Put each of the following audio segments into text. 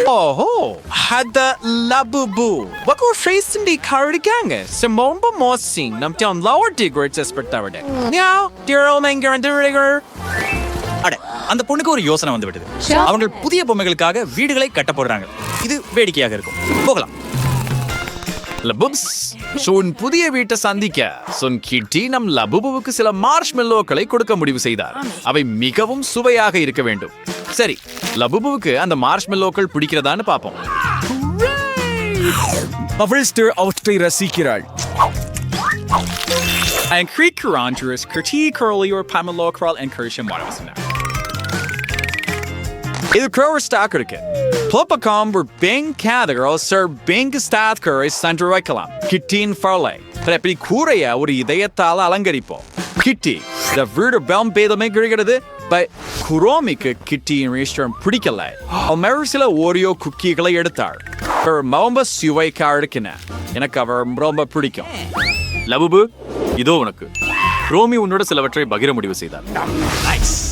Oho, hada labubu. Wako shaysin cardigan. Simone Bamosing, Namtion lower digger desperate. Now, dear old man, rigger. அட அந்த பொண்ணுக்கு ஒரு யோசனை வந்து விட்டது. அவங்க புதிய பொம்மைகளுக்காக வீடுகளை கட்ட போறாங்க. இது வேடிக்கையாக இருக்கும். போகலாம். லபுப்ஸ் சோன் புதிய வீட்டை சந்திக்க சொன் கிட்டி நம் லபுபுவுக்கு சில மார்ஷ்மெல்லோக்களை கொடுக்க முடிவு செய்தார். அவை மிகவும் சுவையாக இருக்க வேண்டும். சரி, லபுபுவுக்கு அந்த மார்ஷ்மெல்லோக்கள் பிடிக்கிறதான்னு பாப்போம். அவள் அவற்றை ரசிக்கிறாள். And Creek Rangers, Kurti Curly or Pamela Kral and Kersham Watson. இது க்ரோவர் ஸ்டாக் இருக்கு. Plopacom ஒரு பெங் கேதகரோ சர் பெங் ஸ்டாத் கரை சென்று வைக்கலாம். கிட்டின் ஃபர்லை. அப்படி கூரைய ஒரு இதயத்தால் அலங்கரிப்போம். கிட்டி இந்த வீடு பெம் பேதமே கிடைக்கிறது. குரோமிக்கு கிட்டியின் இஷ்டம் பிடிக்கல. அவர் சில ஓரியோ குக்கிகளை எடுத்தாள். ரொம்ப சுவைக்கா இருக்குன. எனக்கு அவர் ரொம்ப பிடிக்கும். லபுபு, இதோ உனக்கு. ரோமி உன்னோட சிலவற்றை பகிர முடிவு செய்தார்.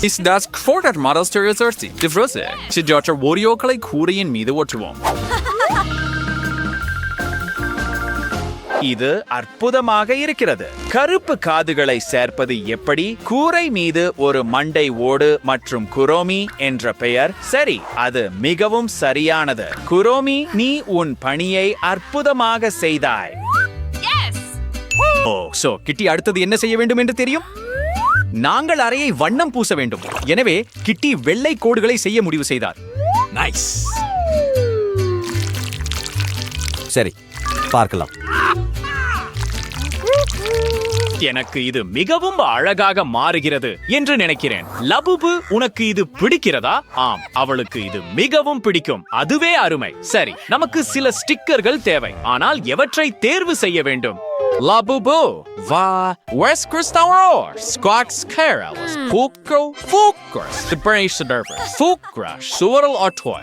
Is das gefordert Models to research? Die Fröse. Sie dort ஓரியோக்களை கூரையின் மீது ஒட்டுவோம். இது அற்புதமாக இருக்கிறது. கருப்பு காதுகளை சேர்ப்பது எப்படி? கூரை மீது ஒரு மண்டை ஓடு மற்றும் குரோமி என்ற பெயர். சரி, அது மிகவும் சரியானது. குரோமி, நீ உன் பணியை அற்புதமாக செய்தாய். சோ கிட்டி அடுத்தது என்ன செய்ய வேண்டும் என்று தெரியும்? நாங்கள் அறையை வண்ணம் பூச வேண்டும். எனவே கிட்டி வெள்ளை கோடுகளை செய்ய முடிவு செய்தார். நைஸ். சரி, பார்க்கலாம். எனக்கு இது மிகவும் அழகாக மாறுகிறது என்று நினைக்கிறேன். லபுபு, உனக்கு இது பிடிக்கிறதா? ஆம், அவளுக்கு இது மிகவும் பிடிக்கும். அதுவே அருமை. சரி, நமக்கு சில ஸ்டிக்கர்கள் தேவை. ஆனால் எவற்றை தேர்வு செய்ய வேண்டும்? Labubu, va, West Christopher, Squawks Carolus, Fukras, the British Derby, Fukras, Sural or Toy.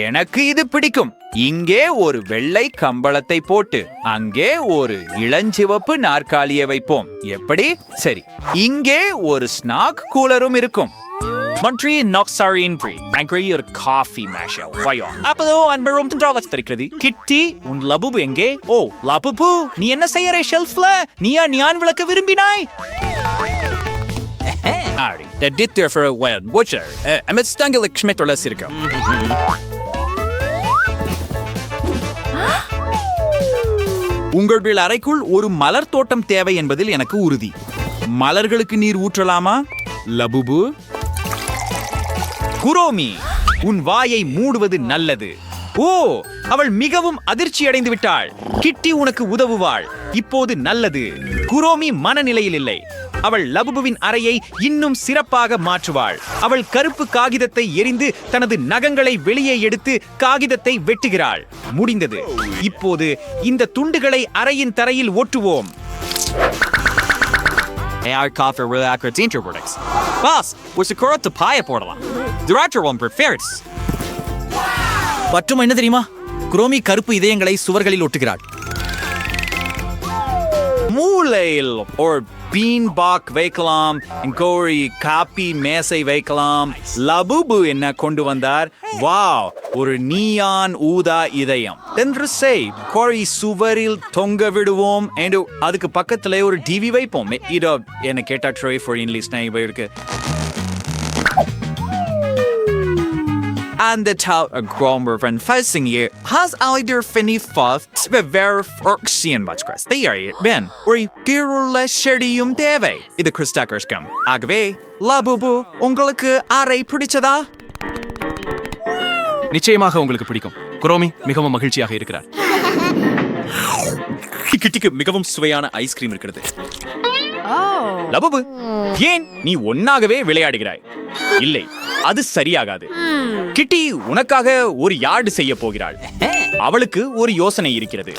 எனக்கு இது பிடிக்கும். இங்கே ஒரு வெள்ளை கம்பளத்தை போட்டு அங்கே ஒரு இளஞ்சிவப்பு நாற்காலியை வைப்போம். எப்படி? சரி, இங்கே ஒரு ஸ்நாக் கூலரும் இருக்கும். Montri Noxarin Bree, Angry or Coffee Mashup. Vayo. Apado and Barum Tendrolats Trickredi. Kitty, und Labubu enge. Oh, Labubu, நீ என்ன செய்யற ஷெல்ஃப்ல? நீயா நியான் விளக்க விரும்பினாய்? Ari, det ditter för a well butcher. Med stangelik schmetterla cirka. உங்கள் அறைக்குள் ஒரு மலர் தோட்டம் தேவை என்பதில் எனக்கு உறுதி. மலர்களுக்கு நீர் ஊற்றலாமா? லபுபு, குரோமி, உன் வாயை மூடுவது நல்லது. ஓ, அவள் மிகவும் அதிர்ச்சி அடைந்து விட்டாள். கிட்டி உனக்கு உதவுவாள். இப்போது நல்லது. குரோமி மனநிலையில் இல்லை. அவள் லபுபுவின் அறையை இன்னும் சிறப்பாக மாற்றுவாள். அவள் கருப்பு காகிதத்தை எரிந்து தனது நகங்களை வெளியே எடுத்து காகிதத்தை வெட்டுகிறாள். முடிந்தது. இப்போது இந்த துண்டுகளை அறையின் தரையில் ஒட்டுவோம். AR coffee really accurate interpretings. Boss, was the corrupt to pie போடலாம். Director one prefers. மற்றும் என்ன தெரியுமா? குரோமி கருப்பு இதயங்களை சுவர்களில் ஒட்டுகிறாள். மூலையில் ஒரு பீன் பாக் வைக்கலாம். கோழி காப்பி மேசை வைக்கலாம். லபுபு என்ன கொண்டு வந்தார்? வாவ், ஒரு நீயான் ஊதா இதயம் என்று செய். கோழி சுவரில் தொங்க விடுவோம். அதுக்கு பக்கத்துல ஒரு டிவி வைப்போம். இதோ என்ன கேட்டா ட்ரை ஃபார் இங்கிலீஷ் இருக்கு. And the tal gromer van facing you has either finny fast bever orxian matchcrest. They are it ben or girl sherium deve. இது கிறிஸ்டாக்கர்ஸ் கம். ஆகவே லபுபு, உங்களுக்கு அறை பிடிச்சதா? நிச்சயமாக உங்களுக்கு பிடிக்கும். குரோமி மிகவும் மகிழ்ச்சியாக இருக்கிறார். கிட்டிக்கு மிகவும் சுவையான ஐஸ்கிரீம் இருக்கிறது. லபுபு, ஏன் நீ ஒன்னாகவே விளையாடுகிறாய்? இல்லை, அது சரியாகாது. கிட்டி உனக்காக ஒரு யார்டு செய்ய போகிறாள். அவளுக்கு ஒரு யோசனை இருக்கிறது.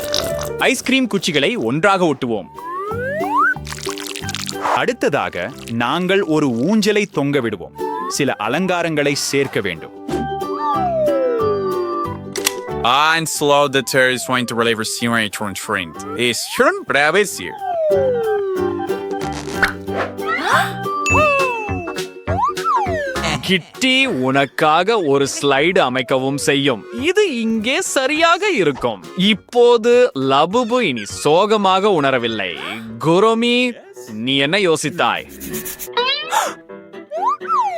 ஐஸ்கிரீம் குச்சிகளை ஒன்றாக ஒட்டுவோம். அடுத்ததாக நாங்கள் ஒரு ஊஞ்சலை தொங்க விடுவோம். சில அலங்காரங்களை சேர்க்க வேண்டும். And slow the terrorist trying to relieve her scenery to trend. Is schon braves here. கிட்டி உனக்காக ஒரு ஸ்லைடு அமைக்கவும் செய்யும். இது இங்கே சரியாக இருக்கும். இப்போது லபுபு இனி சோகமாக உணரவில்லை. குரோமி, நீ என்ன யோசித்தாய்?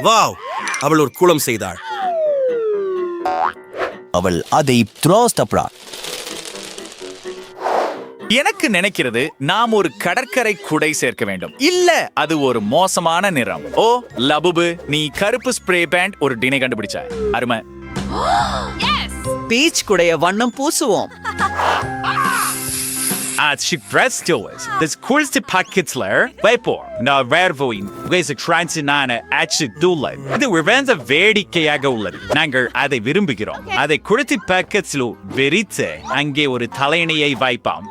வாவ், அவள் ஒரு குளம் செய்தாள். அவள் அதை த்ரோஸ்டப்ராள். எனக்கு நினைக்கிறது நாம் ஒரு கடற்கரை குடை சேர்க்க வேண்டும். இல்ல, அது ஒரு மோசமான நிறம். ஓ லபுபு, நீ கருப்பு ஸ்ப்ரே பேண்ட் ஒரு டினை கண்டுபிடிச்ச. அருமை. பீச் குடைய வண்ணம் பூசுவோம். Als ich Breststillers, das coolste Paketler, Vapor, na Vervoin, Wese Transinana, Atchit Dula. இது விவந்த வேடிக்கையாக உள்ளது. நாங்கள் அதை விரும்புகிறோம். அதை குளிர்த்தி பாக்கெட்ஸ்லு வெறித்து அங்கே ஒரு தலையணையை வைப்போம்.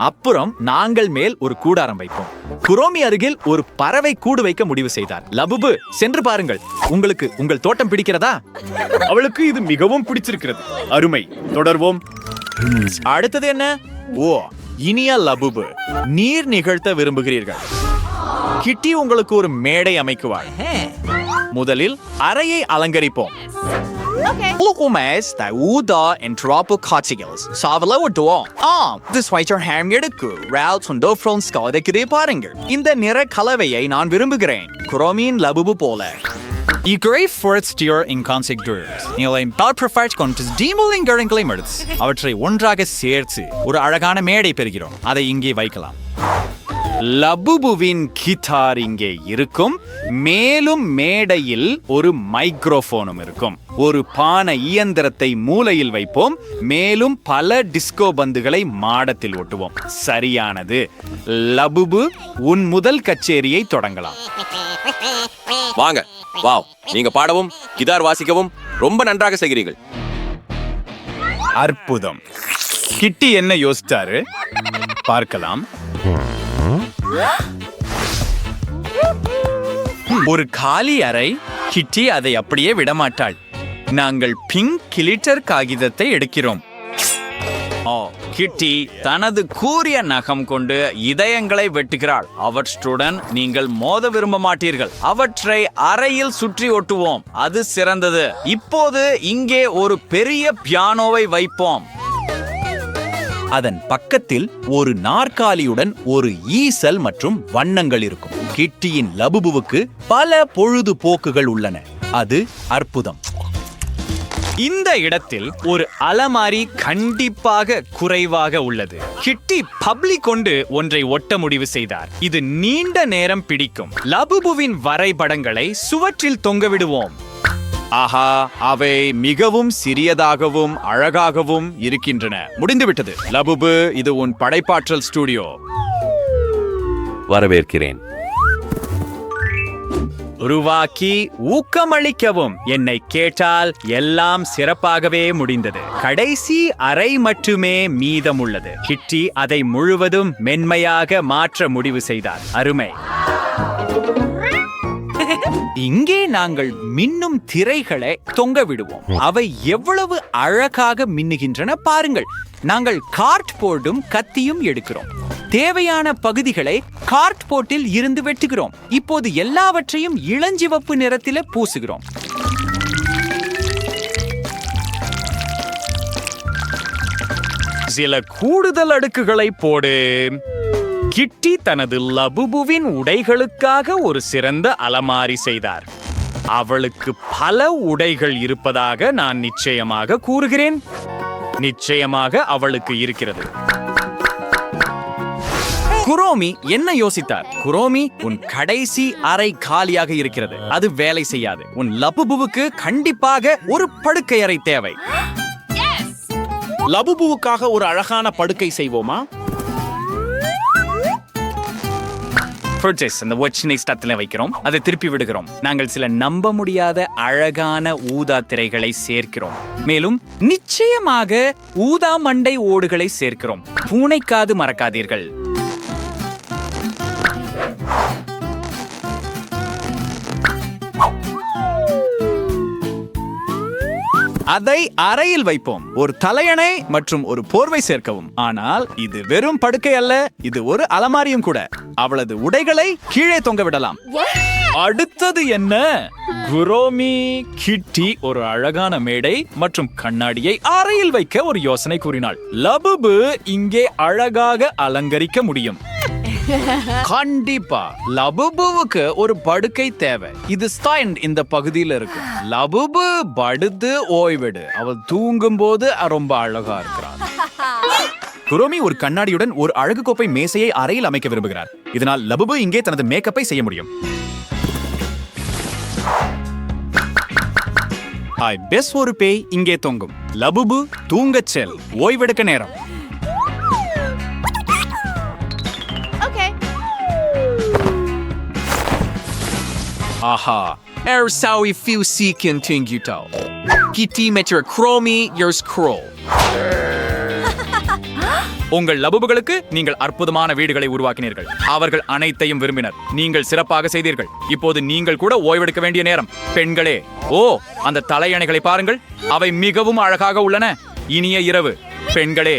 அப்புறம் நாங்கள் மேல் ஒரு கூடாரம் வைப்போம். குரோமி அருகில் ஒரு பறவை கூடு வைக்க முடிவு செய்தார். லபுபு, சென்று பாருங்கள். உங்களுக்கு உங்கள் தோட்டம் பிடிக்கிறதா? அவளுக்கு இது மிகவும் பிடிச்சிருக்கிறது. அருமை, தொடர்வோம். அடுத்தது என்ன? ஓ, இனிய லபுபு, நீர் நிகழ்த்த விரும்புகிறீர்கள். கிட்டி உங்களுக்கு ஒரு மேடை அமைக்குவாள். முதலில் அறையை அலங்கரிப்போம். பாருங்கள், இந்த நிற கலவையை நான் விரும்புகிறேன். குரோமியின் லபுபு போல. அவற்றை ஒன்றாக சேர்த்து ஒரு அழகான மேடை பெறுகிறோம். அதை இங்கே வைக்கலாம். லபுபுவின் கிட்டார் இங்கே இருக்கும். மேலும் மேடையில் ஒரு மைக்ரோஃபோனும் இருக்கும். ஒரு பான இயந்திரத்தை மூலையில் வைப்போம். மேலும் பல டிஸ்கோ பந்துகளை மாடத்தில் ஒட்டுவோம். சரியானது. லபுபு, உன் முதல் கச்சேரியை தொடங்கலாம். வாங்க. வாவ், நீங்க பாடவும் கிதார் வாசிக்கவும் ரொம்ப நன்றாக செய்கிறீர்கள். அற்புதம். கிட்டி என்ன யோசிச்சாரு பார்க்கலாம். ஒரு காலி அறை. கிட்டி அதை அப்படியே விடமாட்டாள். நாங்கள் பிங்க் கிளிட்டர் காகிதத்தை எடுக்கிறோம். ஓ, கிட்டி தனது கூரிய நகம் கொண்டு இதயங்களை வெட்டுகிறாள். அவற்றுடன் நீங்கள் மோத விரும்ப மாட்டீர்கள். அவற்றை அறையில் சுற்றி ஒட்டுவோம். அது சிறந்தது. இப்போது இங்கே ஒரு பெரிய பியானோவை வைப்போம். அதன் பக்கத்தில் ஒரு நாற்காலியுடன் ஒரு ஈசல் மற்றும் வண்ணங்கள் இருக்கும். கிட்டியின் லபுபுவுக்கு பல பொழுதுபோக்குகள் உள்ளன. அது அற்புதம். இந்த இடத்தில் ஒரு அலமாரி கண்டிப்பாக குறைவாக உள்ளது. கிட்டி பப்ளி கொண்டு ஒன்றை ஒட்ட முடிவு செய்தார். இது நீண்ட நேரம் பிடிக்கும். லபுபுவின் வரைபடங்களை சுவற்றில் தொங்கவிடுவோம். ஆஹா, அவை மிகவும் சிறியதாகவும் அழகாகவும் இருக்கின்றன. முடிந்துவிட்டது. லபுபு, இது உன் படைப்பாற்றல் ஸ்டுடியோ. வரவேற்கிறேன். உருவாக்கி ஊக்கமளிக்கவும். என்னை கேட்டால் எல்லாம் சிறப்பாகவே முடிந்தது. கடைசி அறை மட்டுமே மீதமுள்ளது. கிட்டி அதை முழுவதும் மென்மையாக மாற்ற முடிவு செய்தார். அருமை. இங்கே நாங்கள் மின்னும் திரைகளை தொங்க விடுவோம். அவை எவ்வளவு அழகாக மின்னுகின்றன பாருங்கள். நாங்கள் கார்ட் போர்டும் கத்தியும் எடுக்கிறோம். தேவையான பகுதிகளை கார்ட் போர்ட்டில் இருந்து வெட்டுகிறோம். இப்போது எல்லாவற்றையும் இளஞ்சிவப்பு நிறத்தில பூசுகிறோம். சில கூடுதல் அடுக்குகளை போடு. கிட்டி தனது லபுபுவின் உடைகளுக்காக ஒரு சிறந்த அலமாரி செய்தார். அவளுக்கு பல உடைகள் இருப்பதாக நான் நிச்சயமாக கூறுகிறேன். நிச்சயமாக அவளுக்கு இருக்கிறது. குரோமி என்ன யோசித்தார்? குரோமி, உன் கடைசி அறை காலியாக இருக்கிறது. அது வேலை செய்யாது. உன் லபுபுவுக்கு கண்டிப்பாக ஒரு படுக்கை அறை தேவை. லபுபுவுக்காக ஒரு அழகான படுக்கை செய்வோமா? அந்த ஒச்சினை ஸ்டத்துல வைக்கிறோம். அதை திருப்பி விடுகிறோம். நாங்கள் சில நம்ப முடியாத அழகான ஊதா திரைகளை சேர்க்கிறோம். மேலும் நிச்சயமாக ஊதா மண்டை ஓடுகளை சேர்க்கிறோம். பூனைக்காது மறக்காதீர்கள். அதை அறையில் வைப்போம். ஒரு தலையணை மற்றும் ஒரு போர்வை சேர்க்கவும். ஆனால் இது வெறும் படுக்கை அல்ல, இது ஒரு அலமாரியும் கூட. அவளது உடைகளை கீழே தொங்க விடலாம். அடுத்தது என்ன? குரோமி கிட்டி ஒரு அழகான மேடை மற்றும் கண்ணாடியை அறையில் வைக்க ஒரு யோசனை கூறினாள். லபுபு இங்கே அழகாக அலங்கரிக்க முடியும். கண்டிப்பா லபுபுவுக்கு ஒரு படுக்கை தேவை. இது ஸ்டாண்ட் இந்த பகுதியில் இருக்கு. லபுபு படுத்து ஓய்வெடு. அவள் தூங்கும் போது ரொம்ப அழகா இருக்கிறாள். குரோமி ஒரு கண்ணாடியுடன் ஒரு அழகு கோப்பை மேசையை அறையில் அமைக்க விரும்புகிறார். இதனால் லபுபு இங்கே தனது மேக்கப்பை செய்ய முடியும். பெஸ் ஒரு பேய் இங்கே தொங்கும். லபுபு தூங்கச் செல். ஓய்வெடுக்க நேரம். Aha. Er zou je veel zieken tingutal. Kitty met your chromie, yours crawl. உங்கள் லபுபுகளுக்கு நீங்கள் அற்புதமான வீடுகளை உருவாக்கினீர்கள். அவர்கள் அனைத்தையும் விரும்பினர். நீங்கள் சிறப்பாக செய்தீர்கள். இப்போது நீங்கள் கூட ஓய்வெடுக்க வேண்டிய நேரம். பெண்களே, அந்த தலையணைகளை பாருங்கள். அவை மிகவும் அழகாக உள்ளன. இனிய இரவு. பெண்களே,